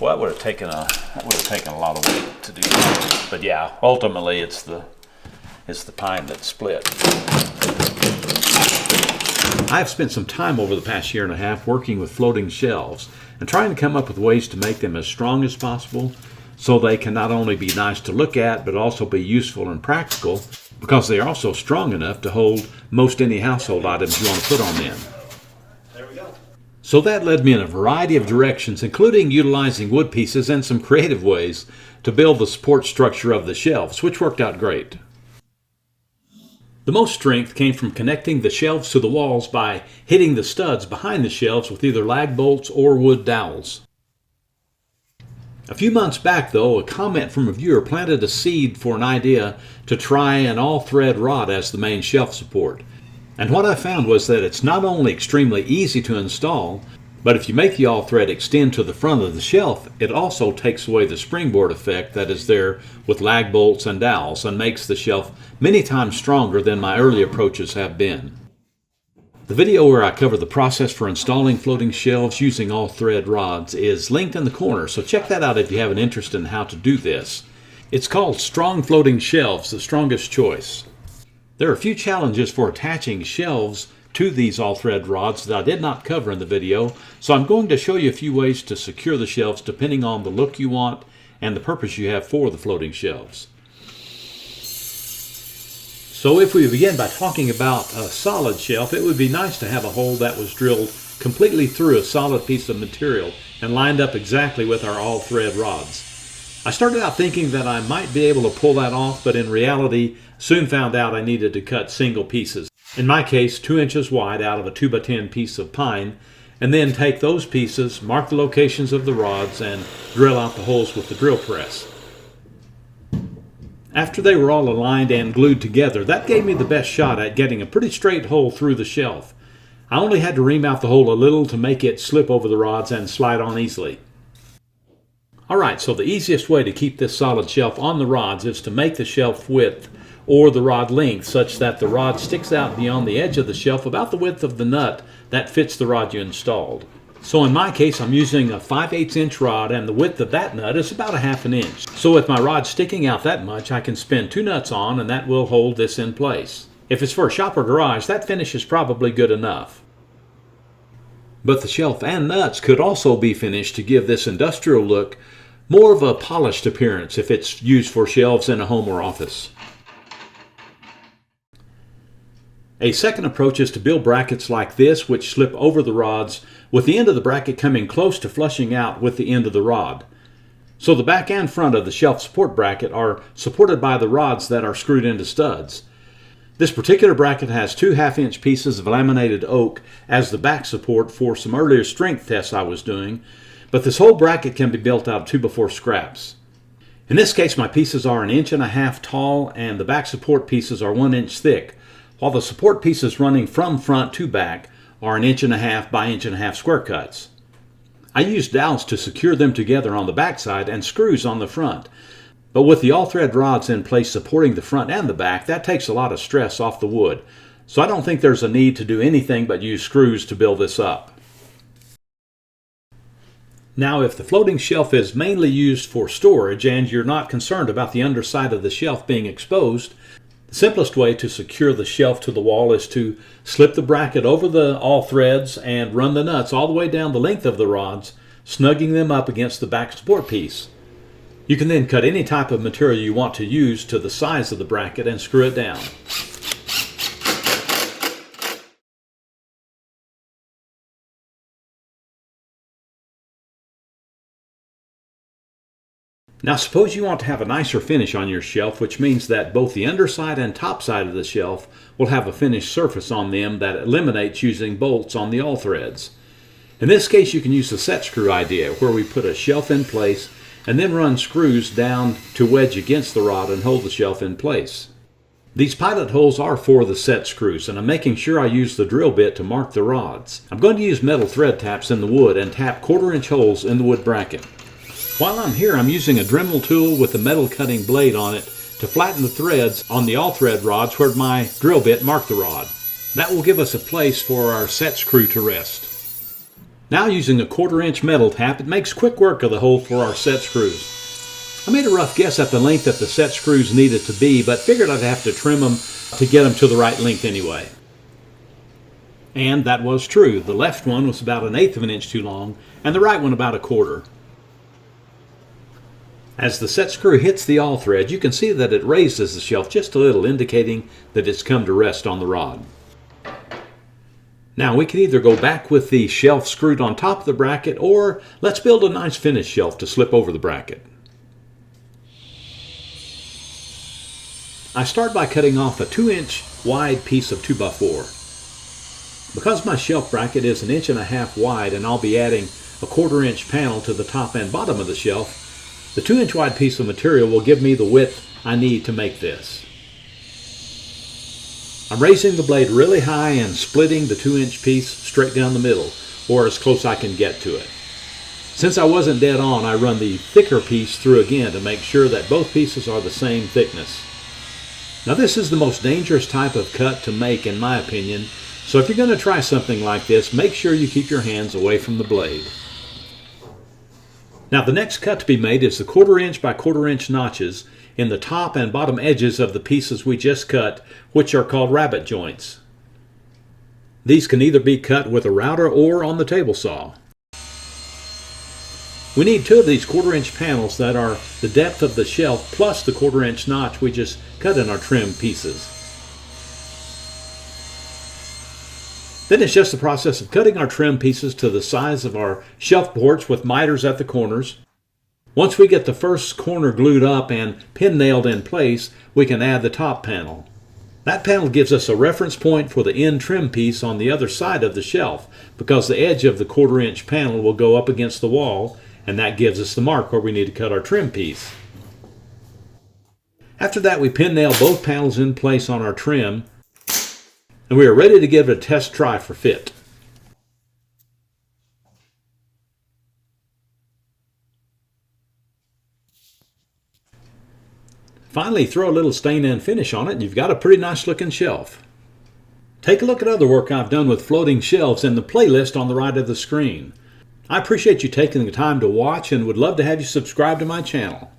Well, that would have taken a lot of weight to do that. But yeah, ultimately it's the pine that split. I've spent some time over the past year and a half working with floating shelves and trying to come up with ways to make them as strong as possible so they can not only be nice to look at but also be useful and practical, because they are also strong enough to hold most any household items you want to put on them. There we go. So that led me in a variety of directions, including utilizing wood pieces and some creative ways to build the support structure of the shelves, which worked out great. The most strength came from connecting the shelves to the walls by hitting the studs behind the shelves with either lag bolts or wood dowels. A few months back, though, a comment from a viewer planted a seed for an idea to try an all-thread rod as the main shelf support. And what I found was that it's not only extremely easy to install, but if you make the all-thread extend to the front of the shelf, it also takes away the springboard effect that is there with lag bolts and dowels and makes the shelf many times stronger than my early approaches have been. The video where I cover the process for installing floating shelves using all-thread rods is linked in the corner, so check that out if you have an interest in how to do this. It's called Strong Floating Shelves, the strongest choice. There are a few challenges for attaching shelves to these all-thread rods that I did not cover in the video, so I'm going to show you a few ways to secure the shelves depending on the look you want and the purpose you have for the floating shelves. So if we begin by talking about a solid shelf, it would be nice to have a hole that was drilled completely through a solid piece of material and lined up exactly with our all-thread rods. I started out thinking that I might be able to pull that off, but in reality soon found out I needed to cut single pieces. In my case, 2 inches wide out of a 2x10 piece of pine, and then take those pieces, mark the locations of the rods, and drill out the holes with the drill press. After they were all aligned and glued together, that gave me the best shot at getting a pretty straight hole through the shelf. I only had to ream out the hole a little to make it slip over the rods and slide on easily. Alright, so the easiest way to keep this solid shelf on the rods is to make the shelf width or the rod length such that the rod sticks out beyond the edge of the shelf about the width of the nut that fits the rod you installed. So in my case, I'm using a 5/8 inch rod, and the width of that nut is about 1/2 inch. So with my rod sticking out that much, I can spin 2 nuts on and that will hold this in place. If it's for a shop or garage, that finish is probably good enough. But the shelf and nuts could also be finished to give this industrial look more of a polished appearance if it's used for shelves in a home or office. A second approach is to build brackets like this, which slip over the rods, with the end of the bracket coming close to flushing out with the end of the rod. So the back and front of the shelf support bracket are supported by the rods that are screwed into studs. This particular bracket has 2 1/2-inch pieces of laminated oak as the back support for some earlier strength tests I was doing, but this whole bracket can be built out of 2x4 scraps. In this case, my pieces are 1.5 inches tall and the back support pieces are 1 inch thick, while the support pieces running from front to back are 1.5 inch by 1.5 inch square cuts. I used dowels to secure them together on the back side and screws on the front, but with the all-thread rods in place supporting the front and the back, that takes a lot of stress off the wood, so I don't think there's a need to do anything but use screws to build this up. Now, if the floating shelf is mainly used for storage and you're not concerned about the underside of the shelf being exposed, the simplest way to secure the shelf to the wall is to slip the bracket over the all threads and run the nuts all the way down the length of the rods, snugging them up against the back support piece. You can then cut any type of material you want to use to the size of the bracket and screw it down. Now suppose you want to have a nicer finish on your shelf, which means that both the underside and top side of the shelf will have a finished surface on them that eliminates using bolts on the all threads. In this case, you can use the set screw idea, where we put a shelf in place and then run screws down to wedge against the rod and hold the shelf in place. These pilot holes are for the set screws, and I'm making sure I use the drill bit to mark the rods. I'm going to use metal thread taps in the wood and tap 1/4 inch holes in the wood bracket. While I'm here, I'm using a Dremel tool with a metal cutting blade on it to flatten the threads on the all thread rods where my drill bit marked the rod. That will give us a place for our set screw to rest. Now using a 1/4-inch metal tap, it makes quick work of the hole for our set screws. I made a rough guess at the length that the set screws needed to be, but figured I'd have to trim them to get them to the right length anyway. And that was true. The left one was about 1/8 of an inch too long, and the right one about 1/4. As the set screw hits the awl thread, you can see that it raises the shelf just a little, indicating that it's come to rest on the rod. Now we can either go back with the shelf screwed on top of the bracket, or let's build a nice finished shelf to slip over the bracket. I start by cutting off a 2-inch wide piece of 2x4. Because my shelf bracket is 1.5 inches wide and I'll be adding a 1/4-inch panel to the top and bottom of the shelf, the 2-inch wide piece of material will give me the width I need to make this. I'm raising the blade really high and splitting the 2-inch piece straight down the middle, or as close I can get to it. Since I wasn't dead on, I run the thicker piece through again to make sure that both pieces are the same thickness. Now this is the most dangerous type of cut to make in my opinion, so if you're going to try something like this, make sure you keep your hands away from the blade. Now the next cut to be made is the 1/4-inch by 1/4-inch notches in the top and bottom edges of the pieces we just cut, which are called rabbet joints. These can either be cut with a router or on the table saw. We need 2 of these 1/4-inch panels that are the depth of the shelf plus the 1/4-inch notch we just cut in our trim pieces. Then it's just the process of cutting our trim pieces to the size of our shelf boards with miters at the corners. Once we get the first corner glued up and pin nailed in place, we can add the top panel. That panel gives us a reference point for the end trim piece on the other side of the shelf, because the edge of the 1/4-inch panel will go up against the wall, and that gives us the mark where we need to cut our trim piece. After that, we pin nail both panels in place on our trim, and we are ready to give it a test try for fit. Finally, throw a little stain and finish on it, and you've got a pretty nice looking shelf. Take a look at other work I've done with floating shelves in the playlist on the right of the screen. I appreciate you taking the time to watch and would love to have you subscribe to my channel.